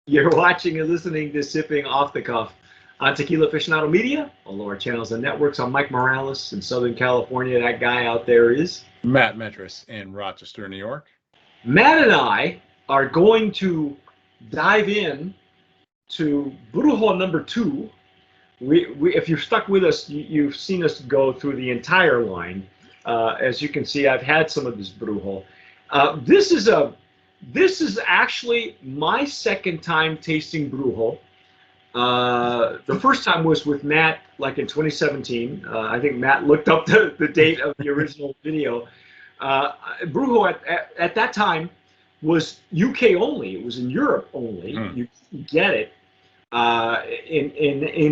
You're watching and listening to Sipping Off the Cuff on Tequila Aficionado Media, all of our channels and networks. I'm Mike Morales in Southern California. That guy out there is Matt Metris in Rochester, New York. Matt and I are going to dive in to Bruxo number 2. If you've stuck with us, you've seen us go through the entire line. As you can see, I've had some of this Bruxo. This is actually my second time tasting Bruxo. The first time was with Matt, like in 2017. I think Matt looked up the date of the original video. Bruxo at that time was UK only. It was in Europe only. You get it.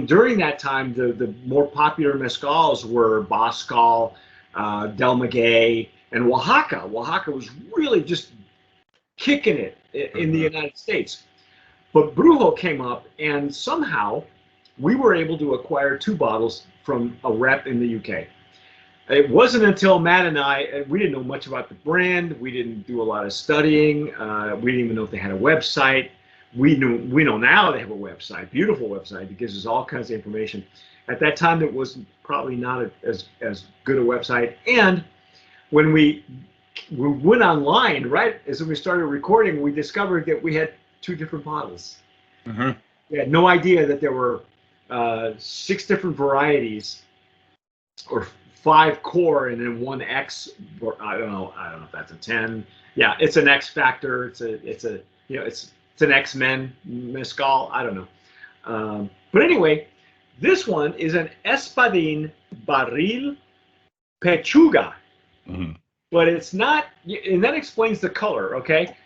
During that time, the more popular mezcals were Bascal, Del Maguey, and Oaxaca. Oaxaca was really just kicking it in the United States. But Bruxo came up, and somehow we were able to acquire 2 bottles from a rep in the UK. It wasn't until Matt and we didn't know much about the brand. We didn't do a lot of studying. We didn't even know if they had a website. We know now they have a website, beautiful website that gives us all kinds of information. At that time, it was probably not as good a website. And when we went online, right as we started recording, we discovered that we had 2 different bottles. We had no idea that there were 6 different varieties, or 5 core, and then 1 X. Or I don't know if that's a 10. Yeah, it's an X Factor. It's an X-Men mezcal. I don't know. But anyway, this one is an Espadin Barril Pechuga. But it's not, and that explains the color, okay?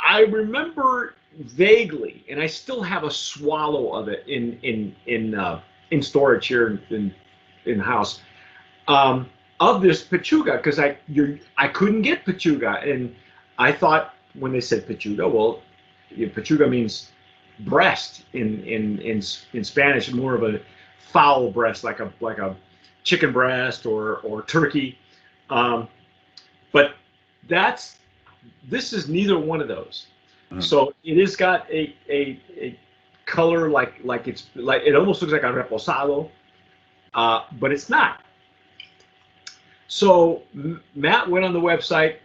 I remember vaguely, and I still have a swallow of it in storage here in the house, of this Pechuga, because I couldn't get Pechuga, and I thought when they said Pechuga, well, Pechuga means breast in Spanish, more of a fowl breast, like a chicken breast or turkey. But this is neither one of those. So it has got a color like it almost looks like a reposado, but it's not. So Matt went on the website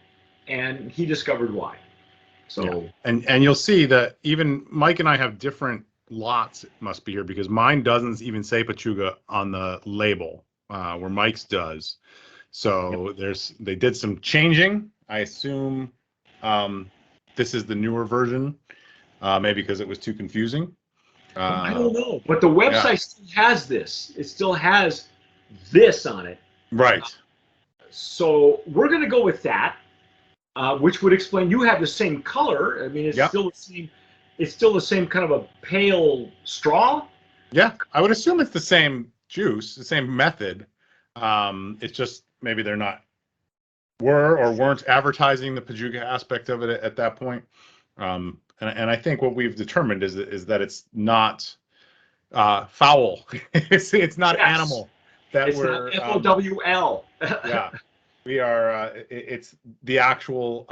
and he discovered why. So and you'll see that even Mike and I have different lots. It must be here because mine doesn't even say Pechuga on the label, where Mike's does. So they did some changing. I assume this is the newer version, maybe because it was too confusing. I don't know, but the website still has this. It still has this on it. Right. So we're going to go with that, which would explain you have the same color. I mean, it's still the same. It's still the same kind of a pale straw. Yeah, I would assume it's the same juice, the same method. It's just maybe they're not weren't advertising the Pechuga aspect of it at that point. And I think what we've determined is that it's not foul. it's not animal. It's not FOWL. Yeah, we are. It's the actual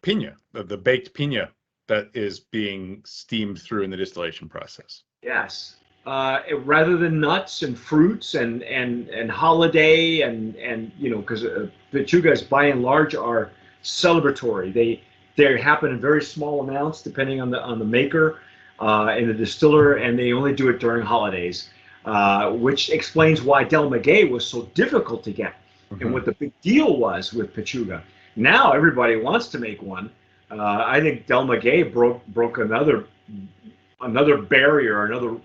piña, the baked piña that is being steamed through in the distillation process. Yes. Rather than nuts and fruits and holiday and because Pechugas by and large are celebratory. They happen in very small amounts depending on the maker and the distiller, and they only do it during holidays, which explains why Del Maguey was so difficult to get and what the big deal was with Pechuga. Now everybody wants to make one. I think Del Maguey broke another barrier, another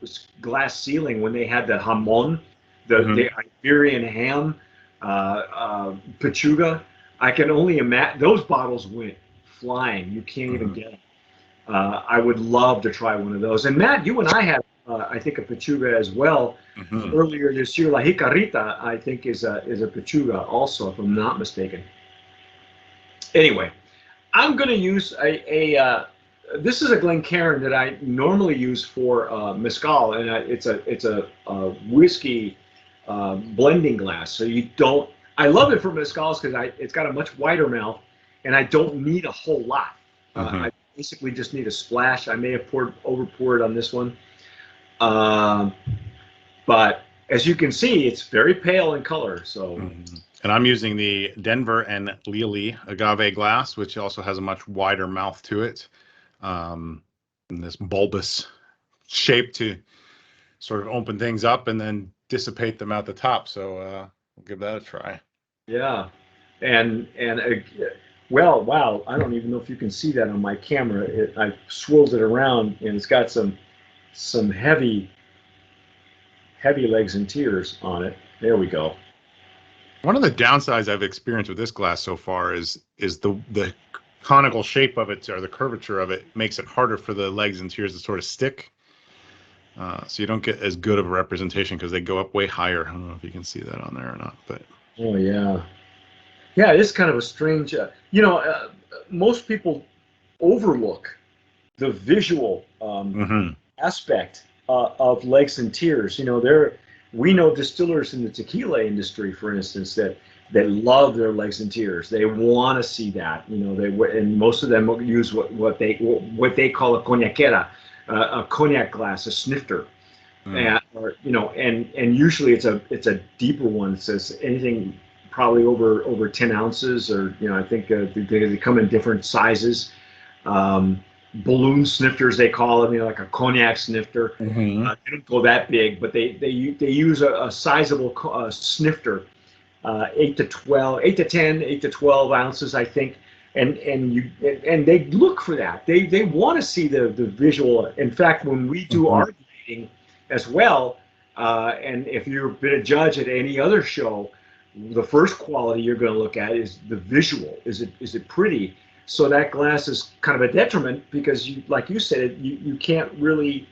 glass ceiling when they had the jamon, the Iberian ham, Pechuga. I can only imagine those bottles went flying. You can't even get them. I would love to try one of those. And Matt, you and I had, I think, a Pechuga as well earlier this year. La Jicarita, I think, is a Pechuga also, if I'm not mistaken. Anyway, I'm going to use this is a Glencairn that I normally use for mezcal, and it's a whiskey blending glass. So you don't. I love it for mezcals because it's got a much wider mouth, and I don't need a whole lot. basically just need a splash. I may have over poured on this one. Um, but as you can see, it's very pale in color. So, and I'm using the Denver and Lely agave glass, which also has a much wider mouth to it, and this bulbous shape to sort of open things up and then dissipate them out the top. So we'll give that a try. yeah, and well, wow, I don't even know if you can see that on my camera. I swirled it around, and it's got some heavy legs and tears on it. There we go. One of the downsides I've experienced with this glass so far is the conical shape of it, or the curvature of it, makes it harder for the legs and tears to sort of stick. So you don't get as good of a representation because they go up way higher. I don't know if you can see that on there or not, but Oh yeah, yeah. It's kind of a strange. Most people overlook the visual aspect of legs and tears. We know distillers in the tequila industry, for instance, that love their legs and tears. They want to see that. And most of them use what they call a coñaquera, a cognac glass, a snifter. And usually it's a deeper one. It says anything probably over 10 ounces, or I think they come in different sizes. Balloon snifters, they call them, like a cognac snifter. They don't go that big, but they use a sizable snifter, 8 to 10, 8 to 12 ounces, I think. And they look for that. They want to see the visual. In fact, when we do our grading as well, and if you've been a judge at any other show, the first quality you're going to look at is the visual. Is it pretty? So that glass is kind of a detriment because, like you said, you can't really.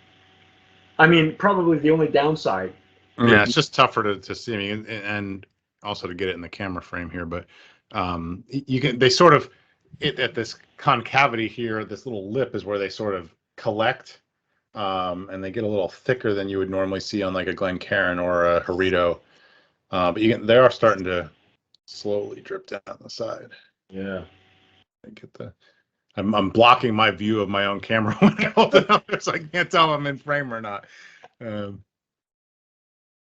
I mean, probably the only downside. Yeah, it's just tougher to see. I mean, and also to get it in the camera frame here, but you can. They sort of at this concavity here. This little lip is where they sort of collect, and they get a little thicker than you would normally see on like a Glencairn or a Jarrito. But they are starting to slowly drip down the side. Yeah. I'm blocking my view of my own camera when I hold it up, so I can't tell if I'm in frame or not.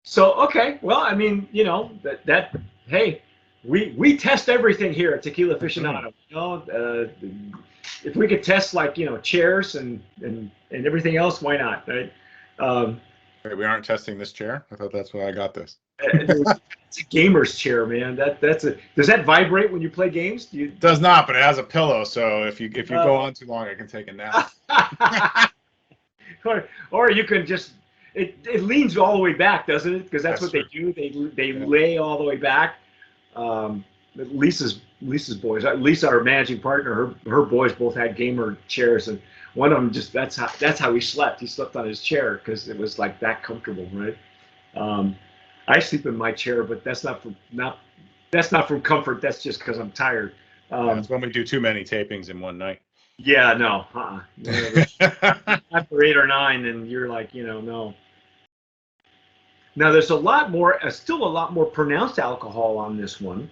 So okay, well, I mean, that hey, we test everything here at Tequila Aficionado. If we could test like chairs and everything else, why not, right? We aren't testing this chair. I thought that's why I got this. It's a gamer's chair, man. Does that vibrate when you play games? It does not, but it has a pillow, so if you go on too long, I can take a nap. or you can just it leans all the way back, doesn't it? Because that's what true. they do. They lay all the way back. Lisa's boys, Lisa, our managing partner, her boys both had gamer chairs, and one of them that's how he slept. He slept on his chair because it was like that comfortable, right? I sleep in my chair, but that's not from comfort. That's just because I'm tired. That's when we do too many tapings in one night. Yeah, no. After 8 or 9, and you're like, no. Now there's still a lot more pronounced alcohol on this one.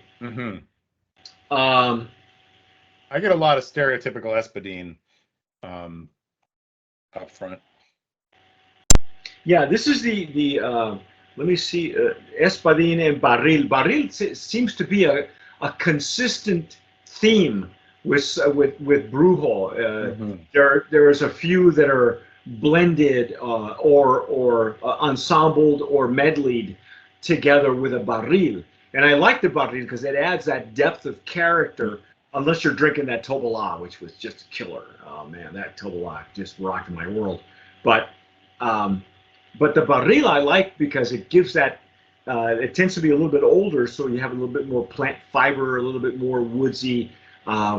I get a lot of stereotypical Espadin up front. Yeah, this is the let me see, Espadin and Barril. Barril seems to be a consistent theme with Bruxo. There's a few that are blended or ensembled or medleyed together with a Barril. And I like the Barril because it adds that depth of character, unless you're drinking that Tobola, which was just a killer. Oh man, that Tobola just rocked my world. But the Barril I like because it gives that, it tends to be a little bit older, so you have a little bit more plant fiber, a little bit more woodsy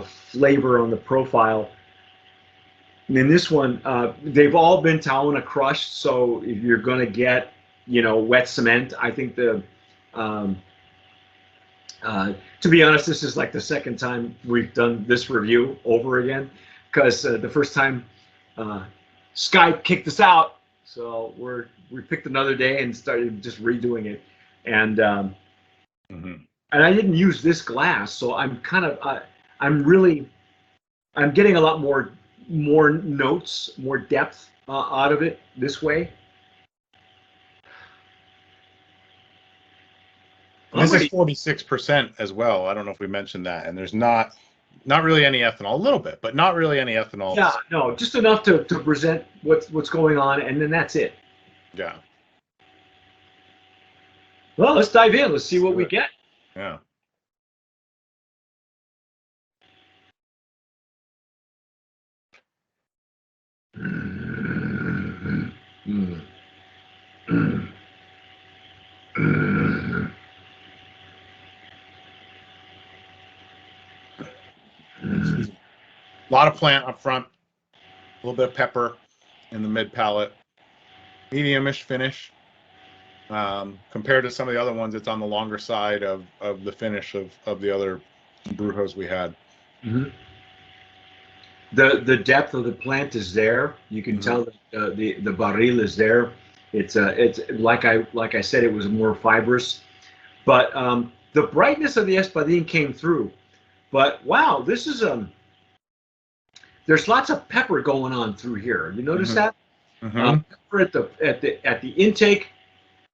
flavor on the profile. And in this one, they've all been Taona crushed, so if you're going to get, wet cement, I think to be honest, this is like the second time we've done this review over again, because the first time Skype kicked us out, so we picked another day and started just redoing it, and I didn't use this glass, so I'm kind of I'm getting a lot more more notes, more depth out of it this way. And this is 46% as well. I don't know if we mentioned that. And there's not really any ethanol. A little bit, but not really any ethanol. Yeah, no, just enough to present what's going on, and then that's it. Yeah. Well, let's dive in. Let's see what we get. Yeah. A lot of plant up front, a little bit of pepper in the mid palate, medium-ish finish. Compared to some of the other ones, it's on the longer side of the finish of the other Brujos we had. Mm-hmm. The depth of the plant is there. You can tell that the barril is there. It's like I said, it was more fibrous, but the brightness of the Espadin came through. But wow, this is there's lots of pepper going on through here. You notice that? Pepper at the intake,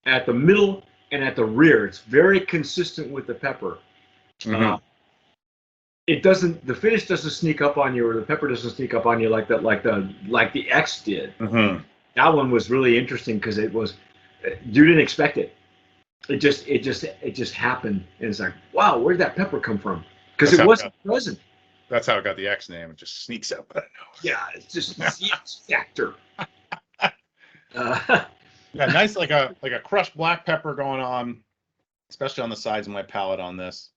at the middle, and at the rear. It's very consistent with the pepper. It doesn't. The finish doesn't sneak up on you, or the pepper doesn't sneak up on you like the X did. That one was really interesting because it was. You didn't expect it. It just happened, and it's like, wow, where'd that pepper come from? Because it wasn't present. That's how it got the X name. It just sneaks up. I don't know. Yeah, it's just the X factor. Yeah, nice, like a crushed black pepper going on, especially on the sides of my palate on this.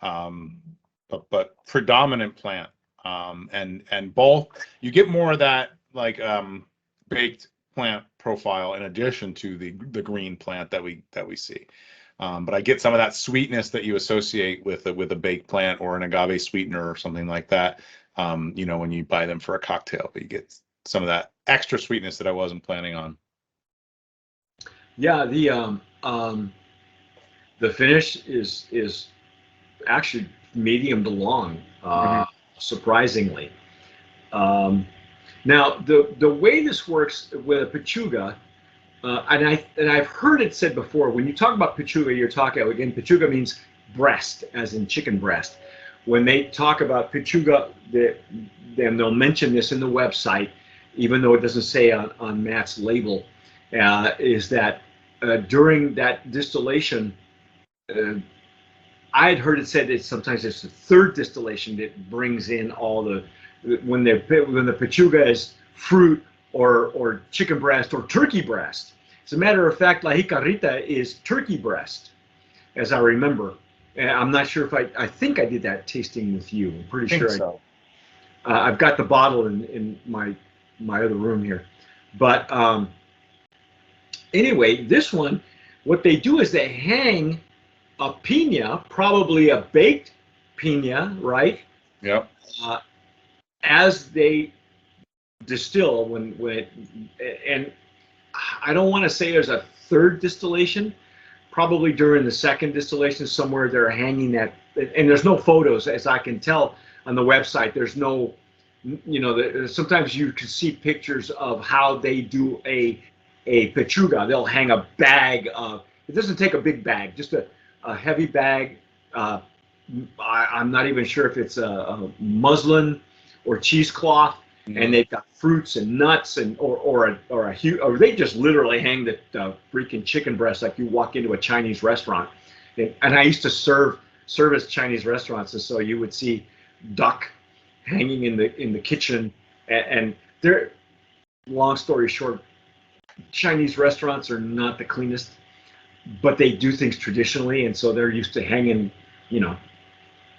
But predominant plant. And both, you get more of that like baked plant profile in addition to the green plant that we see. But I get some of that sweetness that you associate with a baked plant or an agave sweetener or something like that. When you buy them for a cocktail, but you get some of that extra sweetness that I wasn't planning on. Yeah, the finish is actually medium to long, surprisingly. Now the way this works with a Pechuga. And I've heard it said before, when you talk about Pechuga, you're talking, again, Pechuga means breast, as in chicken breast. When they talk about Pechuga, then they'll mention this in the website, even though it doesn't say on Matt's label, is that during that distillation, I had heard it said that sometimes it's the third distillation that brings in all when the Pechuga is fruit, or chicken breast or turkey breast. As a matter of fact, La Jicarita is turkey breast, as I remember. And I'm not sure if I think I did that tasting with you. I'm pretty sure so. I've got the bottle in my other room here. But anyway, this one, what they do is they hang a piña, probably a baked piña, right? Yep. As they distill and I don't want to say there's a third distillation. Probably during the second distillation, somewhere they're hanging that, and there's no photos, as I can tell on the website. There's no, sometimes you can see pictures of how they do a Pechuga. They'll hang a bag of. It doesn't take a big bag, just a heavy bag. I'm not even sure if it's a muslin or cheesecloth. And they've got fruits and nuts or they just literally hang the freaking chicken breast like you walk into a Chinese restaurant. And I used to service Chinese restaurants, and so you would see duck hanging in the kitchen. And they're, long story short, Chinese restaurants are not the cleanest, but they do things traditionally, and so they're used to hanging.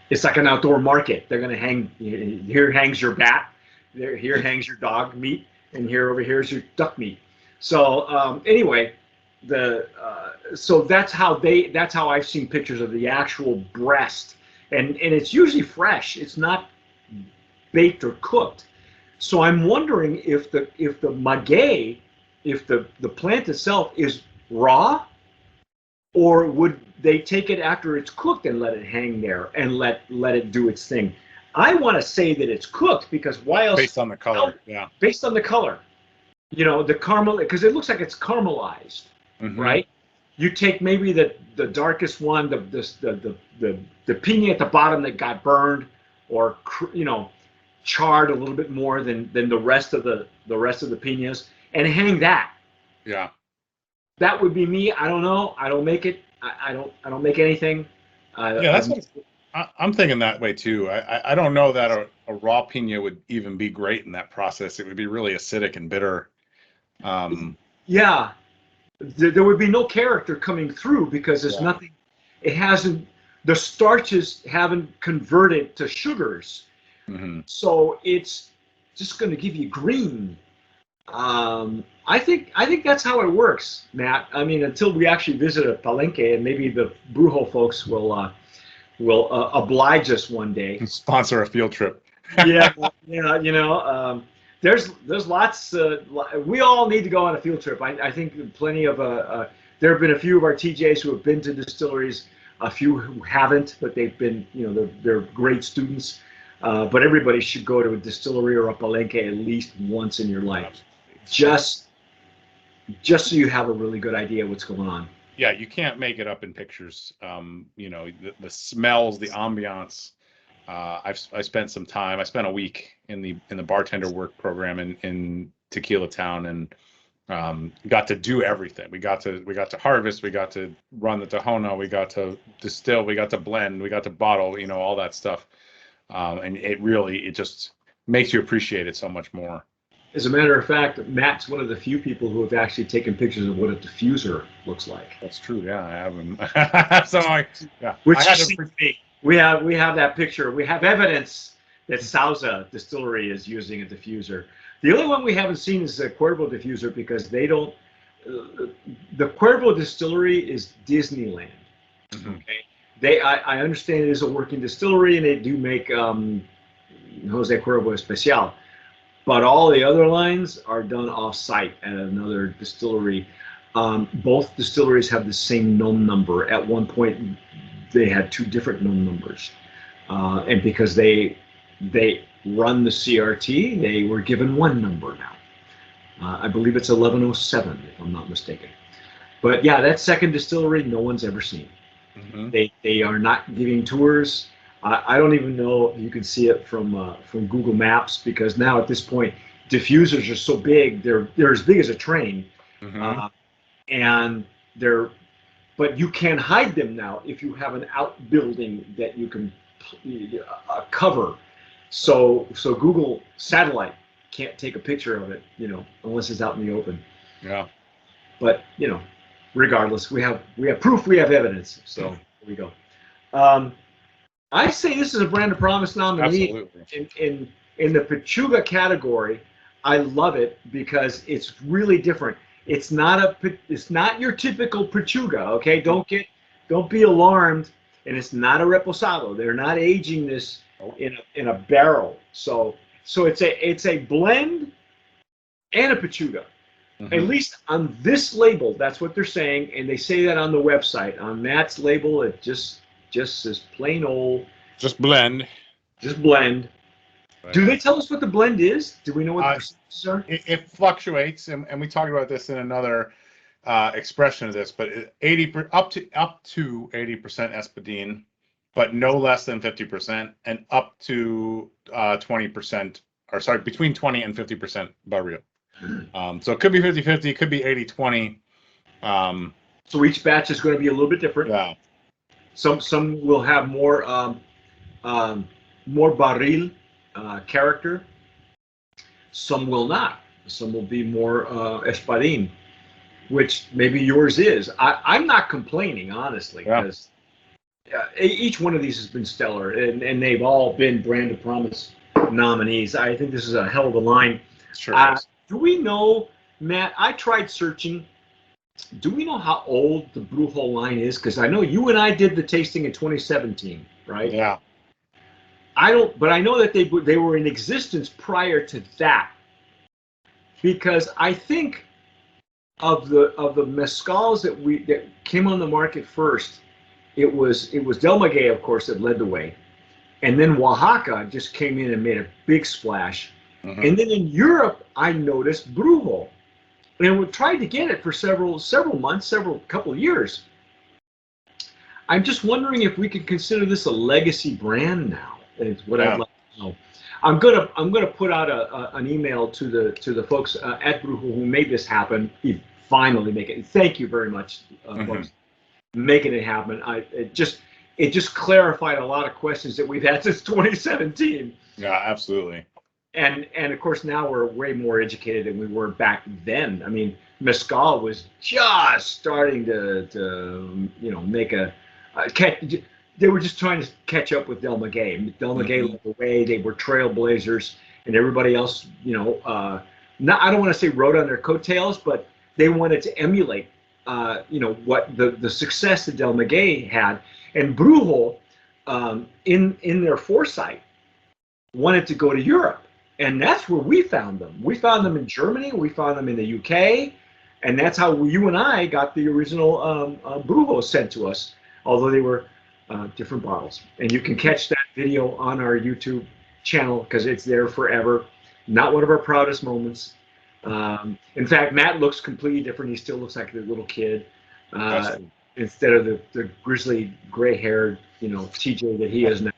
It's like an outdoor market. They're going to hang. Here hangs your bat. Here hangs your dog meat, and over here is your duck meat. So anyway, so that's how I've seen pictures of the actual breast, and it's usually fresh. It's not baked or cooked. So I'm wondering if the maguey, if the plant itself is raw, or would they take it after it's cooked and let it hang there and let it do its thing? I want to say that it's cooked because why else? Based on the color, yeah. Based on the color, the caramel, because it looks like it's caramelized, right? You take maybe the darkest one, the pina at the bottom that got burned, or charred a little bit more than the rest of the pinas, and hang that. Yeah. That would be me. I don't know. I don't make it. I don't make anything. Yeah, that's what I'm thinking that way too. I don't know that a raw pina would even be great in that process. It would be really acidic and bitter. Yeah, there would be no character coming through because there's nothing. It hasn't. The starches haven't converted to sugars, so it's just going to give you green. I think that's how it works, Matt. I mean, until we actually visit a palenque, and maybe the Brujo folks will oblige us one day. Sponsor a field trip. Yeah, there's lots. We all need to go on a field trip. I think plenty of. There have been a few of our TJs who have been to distilleries. A few who haven't, but they've been, they're great students. But everybody should go to a distillery or a palenque at least once in your life, just so you have a really good idea what's going on. Yeah, you can't make it up in pictures. The smells, the ambiance. I spent some time. I spent a week in the bartender work program in Tequila Town, and got to do everything. We got to harvest. We got to run the Tahona. We got to distill. We got to blend. We got to bottle. All that stuff. And it just makes you appreciate it so much more. As a matter of fact, Matt's one of the few people who have actually taken pictures of what a diffuser looks like. That's true. Yeah, I have. So which we have that picture. We have evidence that Sauza Distillery is using a diffuser. The only one we haven't seen is the Cuervo diffuser because they don't. The Cuervo Distillery is Disneyland. Okay, I understand it is a working distillery and they do make Jose Cuervo Especial, but all the other lines are done off-site at another distillery. Both distilleries have the same nom number. At one point, they had two different nom numbers, and because they run the CRT, they were given one number now. I believe it's 1107, if I'm not mistaken. But yeah, that second distillery, no one's ever seen. They are not giving tours. I don't even know if you can see it from Google Maps, because now at this point, diffusers are so big, they're as big as a train, and but you can hide them now if you have an outbuilding that you can cover. So Google satellite can't take a picture of it, unless it's out in the open. Yeah. But regardless, we have proof, we have evidence. So here we go. I say this is a Brand of Promise nominee. Absolutely. In the Pechuga category. I love it because it's really different. It's not your typical Pechuga. Okay, don't be alarmed. And it's not a reposado. They're not aging this in a barrel. So it's a blend and a Pechuga. At least on this label, that's what they're saying, and they say that on the website. On Matt's label, it just says plain old. Just blend. Just blend. Right. Do they tell us what the blend is? Do we know what the percentages are? It fluctuates, and we talked about this in another expression of this, but up to 80% Espadin, but no less than 50%, and up to 20%, or sorry, between 20 and 50% Barril. So it could be 50-50, it could be 80-20. So each batch is going to be a little bit different. Yeah. Some will have more Barril character. Some will not. Some will be more Espadin, which maybe yours is. I'm not complaining, honestly, because each one of these has been stellar, and they've all been Brand of Promise nominees. I think this is a hell of a line. Sure is. Do we know, Matt, I tried searching. Do we know how old the Brujo line is? Because I know you and I did the tasting in 2017, right? Yeah. I don't, but I know that they were in existence prior to that. Because I think of the mezcals that came on the market first, it was Del Maguey, of course, that led the way. And then Oaxaca just came in and made a big splash. Mhm. And then in Europe, I noticed Brujo. And we tried to get it for several months, couple of years. I'm just wondering if we could consider this a legacy brand now. Is what Yeah. I'd like to know. I'm gonna put out an email to the folks at Brujo who made this happen. You finally make it. Thank you very much, folks, making it happen. It just clarified a lot of questions that we've had since 2017. Yeah, absolutely. And of course now we're way more educated than we were back then. I mean, Mezcal was just starting to make a catch. They were just trying to catch up with Del Maguey. Del Maguey led the way. They were trailblazers, and everybody else, not, I don't want to say rode on their coattails, but they wanted to emulate, what the success that Del Maguey had. And Brujo, in their foresight, wanted to go to Europe. And that's where we found them. We found them in Germany. We found them in the UK. And that's how you and I got the original Brujo sent to us, although they were different bottles. And you can catch that video on our YouTube channel because it's there forever. Not one of our proudest moments. In fact, Matt looks completely different. He still looks like a little kid instead of the grizzly gray-haired, TJ that he is now.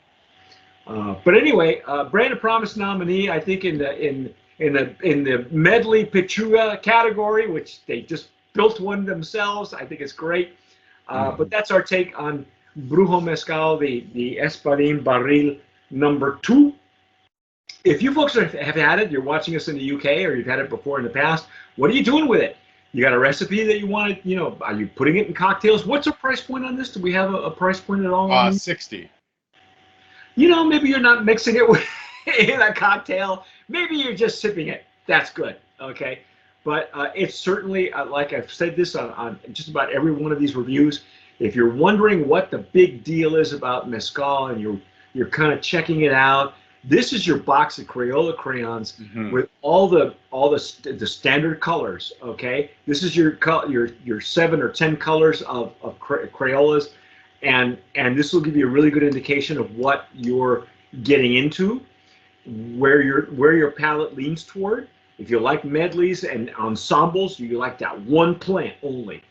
But anyway, Brand of Promise nominee, I think in the medley Pechuga category, which they just built one themselves. I think it's great. But that's our take on Brujo Mezcal, the Espadin Barril #2. If you folks have had it, you're watching us in the UK, or you've had it before in the past, what are you doing with it? You got a recipe that you want to, are you putting it in cocktails? What's our price point on this? Do we have a price point at all? 60. Maybe you're not mixing it in a cocktail. Maybe you're just sipping it. That's good, okay? But it's certainly, like I've said this on just about every one of these reviews, if you're wondering what the big deal is about Mezcal and you're kind of checking it out, this is your box of Crayola crayons with all the standard colors, okay? This is your 7 or 10 colors of Crayolas. And this will give you a really good indication of what you're getting into, where your palate leans toward. If you like medleys and ensembles, you like that one plant only.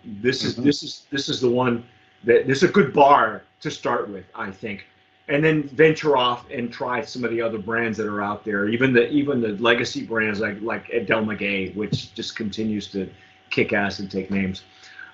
This is the one this is a good bar to start with, I think, and then venture off and try some of the other brands that are out there, even the legacy brands like Del Maguey, which just continues to kick ass and take names.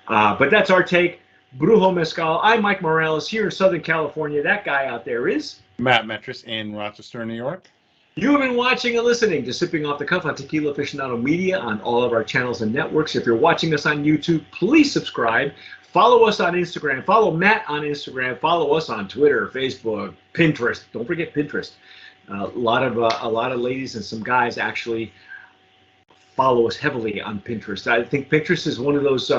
But that's our take. Brujo Mezcal. I'm Mike Morales here in Southern California. That guy out there is Matt Metris in Rochester, New York. You have been watching and listening to Sipping Off the Cuff on Tequila Aficionado Media on all of our channels and networks. If you're watching us on YouTube, please subscribe. Follow us on Instagram. Follow Matt on Instagram. Follow us on Twitter, Facebook, Pinterest. Don't forget Pinterest. A lot of ladies and some guys actually follow us heavily on Pinterest. I think Pinterest is one of those.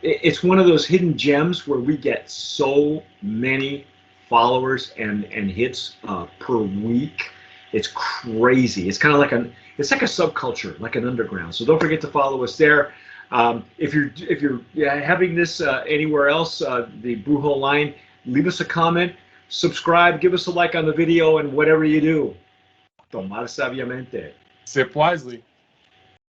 It's one of those hidden gems where we get so many followers and hits per week. It's crazy. It's kind of like it's like a subculture, like an underground. So don't forget to follow us there. If you're having this anywhere else, the Brujo line, leave us a comment, subscribe, give us a like on the video, and whatever you do, tomar sabiamente. Sip wisely.